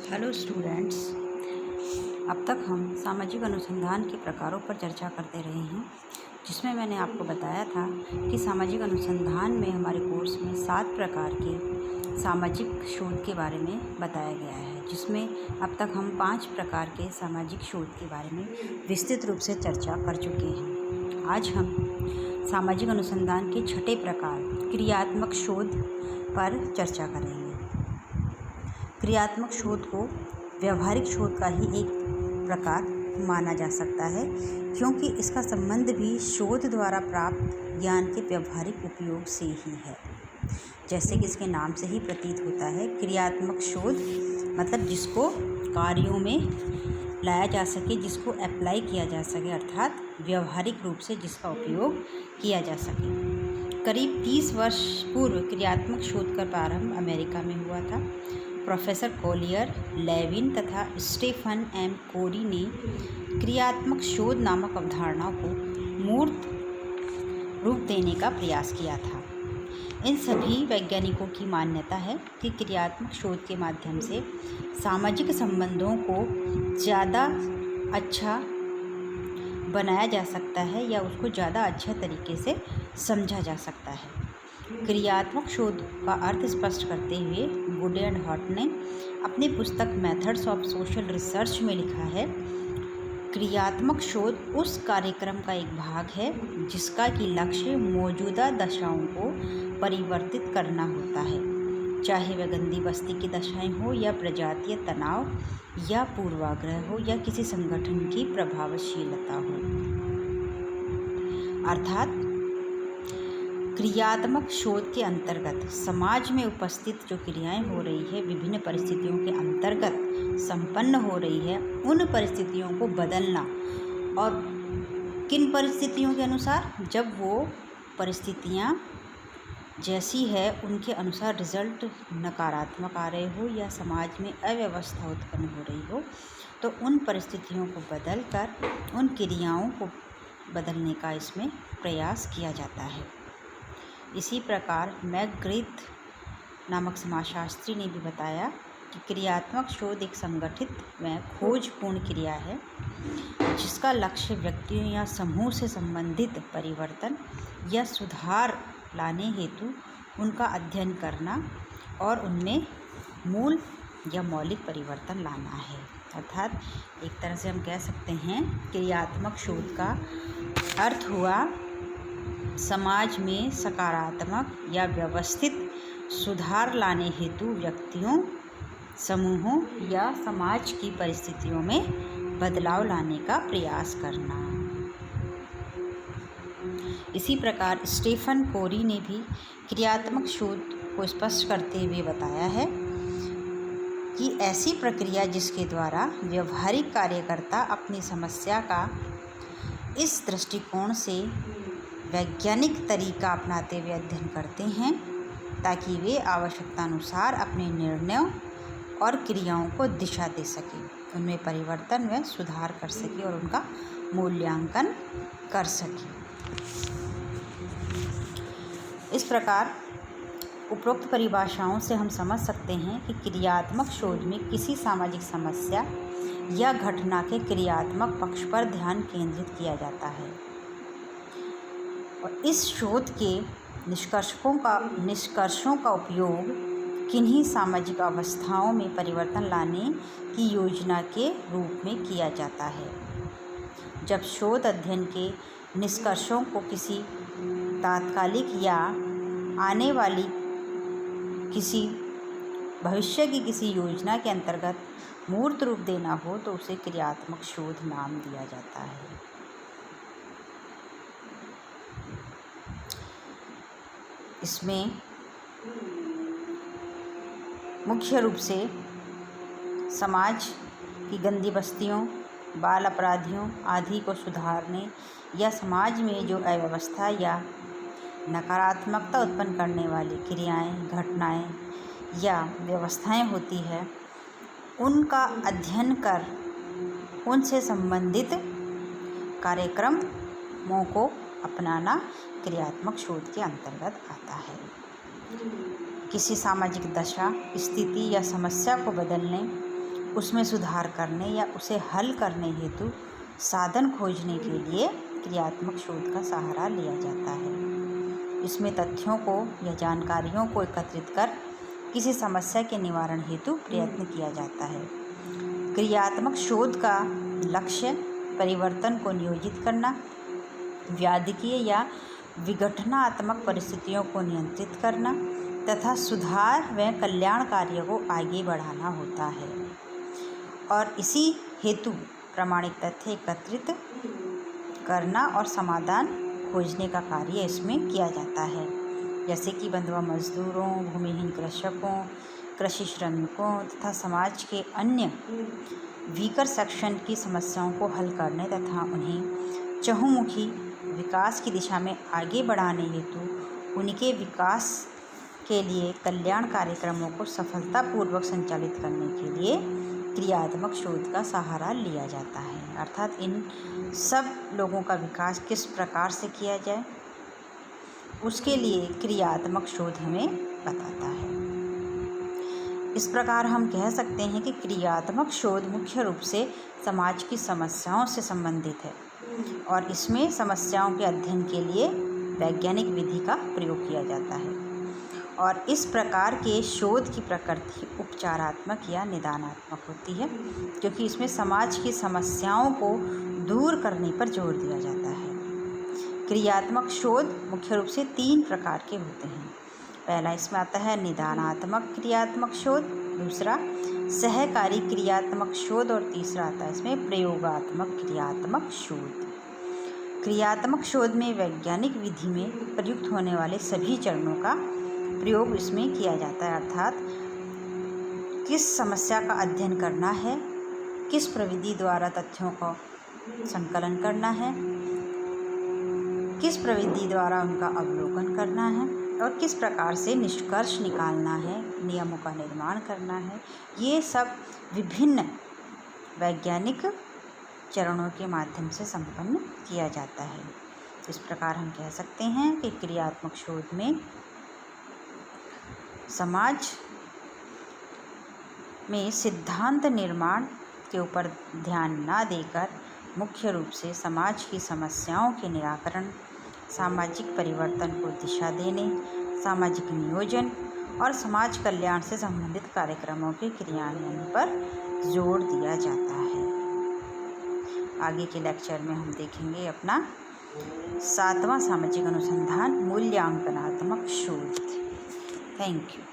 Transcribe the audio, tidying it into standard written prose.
Hello students. अब तक हम सामाजिक अनुसंधान के प्रकारों पर चर्चा करते रहे हैं, जिसमें मैंने आपको बताया था कि सामाजिक अनुसंधान में हमारे कोर्स में 7 प्रकार के सामाजिक शोध के बारे में बताया गया है, जिसमें अब तक हम 5 प्रकार के सामाजिक शोध के बारे में विस्तृत रूप से चर्चा कर चुके हैं। आज हम सामाजिक अनुसंधान के 6ठे प्रकार क्रियात्मक शोध पर चर्चा करेंगे। क्रियात्मक शोध को व्यवहारिक शोध का ही एक प्रकार माना जा सकता है, क्योंकि इसका संबंध भी शोध द्वारा प्राप्त ज्ञान के व्यवहारिक उपयोग से ही है। जैसे कि इसके नाम से ही प्रतीत होता है, क्रियात्मक शोध मतलब जिसको कार्यों में लाया जा सके, जिसको अप्लाई किया जा सके, अर्थात व्यवहारिक रूप से जिसका उपयोग किया जा सके। करीब 30 वर्ष पूर्व क्रियात्मक शोध का प्रारंभ अमेरिका में हुआ था। प्रोफेसर कोलियर, लेविन तथा स्टीफन एम कोरी ने क्रियात्मक शोध नामक अवधारणा को मूर्त रूप देने का प्रयास किया था। इन सभी वैज्ञानिकों की मान्यता है कि क्रियात्मक शोध के माध्यम से सामाजिक संबंधों को ज़्यादा अच्छा बनाया जा सकता है या उसको ज़्यादा अच्छे तरीके से समझा जा सकता है। क्रियात्मक शोध का अर्थ स्पष्ट करते हुए वुड एंड हॉट ने अपनी पुस्तक मेथड्स ऑफ सोशल रिसर्च में लिखा है, क्रियात्मक शोध उस कार्यक्रम का एक भाग है जिसका कि लक्ष्य मौजूदा दशाओं को परिवर्तित करना होता है, चाहे वह गंदी बस्ती की दशाएं हो या प्रजातीय तनाव या पूर्वाग्रह हो या किसी संगठन की प्रभावशीलता हो। अर्थात क्रियात्मक शोध के अंतर्गत समाज में उपस्थित जो क्रियाएं हो रही है, विभिन्न परिस्थितियों के अंतर्गत संपन्न हो रही है, उन परिस्थितियों को बदलना। और किन परिस्थितियों के अनुसार? जब वो परिस्थितियां जैसी है उनके अनुसार रिजल्ट नकारात्मक आ रहे हो या समाज में अव्यवस्था उत्पन्न हो रही हो, तो उन परिस्थितियों को बदलकर उन क्रियाओं को बदलने का इसमें प्रयास किया जाता है। इसी प्रकार मैकग्रेथ नामक समाजशास्त्री ने भी बताया कि क्रियात्मक शोध एक संगठित व खोजपूर्ण क्रिया है जिसका लक्ष्य व्यक्तियों या समूह से संबंधित परिवर्तन या सुधार लाने हेतु उनका अध्ययन करना और उनमें मूल या मौलिक परिवर्तन लाना है। अर्थात एक तरह से हम कह सकते हैं क्रियात्मक शोध का अर्थ हुआ समाज में सकारात्मक या व्यवस्थित सुधार लाने हेतु व्यक्तियों, समूहों या समाज की परिस्थितियों में बदलाव लाने का प्रयास करना। इसी प्रकार स्टीफन कोरी ने भी क्रियात्मक शोध को स्पष्ट करते हुए बताया है कि ऐसी प्रक्रिया जिसके द्वारा व्यवहारिक कार्यकर्ता अपनी समस्या का इस दृष्टिकोण से वैज्ञानिक तरीका अपनाते हुए अध्ययन करते हैं ताकि वे आवश्यकतानुसार अपने निर्णयों और क्रियाओं को दिशा दे सकें, उनमें परिवर्तन व सुधार कर सकें और उनका मूल्यांकन कर सकें। इस प्रकार उपरोक्त परिभाषाओं से हम समझ सकते हैं कि क्रियात्मक शोध में किसी सामाजिक समस्या या घटना के क्रियात्मक पक्ष पर ध्यान केंद्रित किया जाता है और इस शोध के निष्कर्षों का उपयोग किन्हीं सामाजिक अवस्थाओं में परिवर्तन लाने की योजना के रूप में किया जाता है। जब शोध अध्ययन के निष्कर्षों को किसी तात्कालिक या आने वाली किसी भविष्य की किसी योजना के अंतर्गत मूर्त रूप देना हो तो उसे क्रियात्मक शोध नाम दिया जाता है। इसमें मुख्य रूप से समाज की गंदी बस्तियों, बाल अपराधियों आदि को सुधारने या समाज में जो अव्यवस्था या नकारात्मकता उत्पन्न करने वाली क्रियाएं, घटनाएं या व्यवस्थाएं होती है, उनका अध्ययन कर उनसे संबंधित कार्यक्रमों को अपनाना क्रियात्मक शोध के अंतर्गत आता है। किसी सामाजिक दशा, स्थिति या समस्या को बदलने उसमें सुधार करने या उसे हल करने हेतु साधन खोजने के लिए क्रियात्मक शोध का सहारा लिया जाता है। इसमें तथ्यों को या जानकारियों को एकत्रित कर किसी समस्या के निवारण हेतु प्रयत्न किया जाता है। क्रियात्मक शोध का लक्ष्य परिवर्तन को नियोजित करना, व्याधिकीय या विघटनात्मक परिस्थितियों को नियंत्रित करना तथा सुधार व कल्याण कार्य को आगे बढ़ाना होता है और इसी हेतु प्रामाणिक तथ्य एकत्रित करना और समाधान खोजने का कार्य इसमें किया जाता है। जैसे कि बंधुआ मजदूरों, भूमिहीन कृषकों, कृषि श्रमिकों तथा समाज के अन्य वीकर सेक्शन की समस्याओं को हल करने तथा उन्हें चहुमुखी विकास की दिशा में आगे बढ़ाने हेतु उनके विकास के लिए कल्याण कार्यक्रमों को सफलतापूर्वक संचालित करने के लिए क्रियात्मक शोध का सहारा लिया जाता है। अर्थात इन सब लोगों का विकास किस प्रकार से किया जाए, उसके लिए क्रियात्मक शोध हमें बताता है। इस प्रकार हम कह सकते हैं कि क्रियात्मक शोध मुख्य रूप से समाज की समस्याओं से संबंधित है और इसमें समस्याओं के अध्ययन के लिए वैज्ञानिक विधि का प्रयोग किया जाता है और इस प्रकार के शोध की प्रकृति उपचारात्मक या निदानात्मक होती है, क्योंकि इसमें समाज की समस्याओं को दूर करने पर जोर दिया जाता है। क्रियात्मक शोध मुख्य रूप से 3 प्रकार के होते हैं। पहला इसमें आता है निदानात्मक क्रियात्मक शोध, दूसरा सहकारी क्रियात्मक शोध और तीसरा आता है इसमें प्रयोगात्मक क्रियात्मक शोध। क्रियात्मक शोध में वैज्ञानिक विधि में प्रयुक्त होने वाले सभी चरणों का प्रयोग इसमें किया जाता है। अर्थात किस समस्या का अध्ययन करना है, किस प्रविधि द्वारा तथ्यों का संकलन करना है, किस प्रविधि द्वारा उनका अवलोकन करना है और किस प्रकार से निष्कर्ष निकालना है, नियमों का निर्माण करना है, ये सब विभिन्न वैज्ञानिक चरणों के माध्यम से संपन्न किया जाता है। इस प्रकार हम कह सकते हैं कि क्रियात्मक शोध में समाज में सिद्धांत निर्माण के ऊपर ध्यान न देकर मुख्य रूप से समाज की समस्याओं के निराकरण, सामाजिक परिवर्तन को दिशा देने, सामाजिक नियोजन और समाज कल्याण से संबंधित कार्यक्रमों के क्रियान्वयन पर जोर दिया जाता है। आगे के लेक्चर में हम देखेंगे अपना 7वां सामाजिक अनुसंधान मूल्यांकनात्मक शोध। Thank you.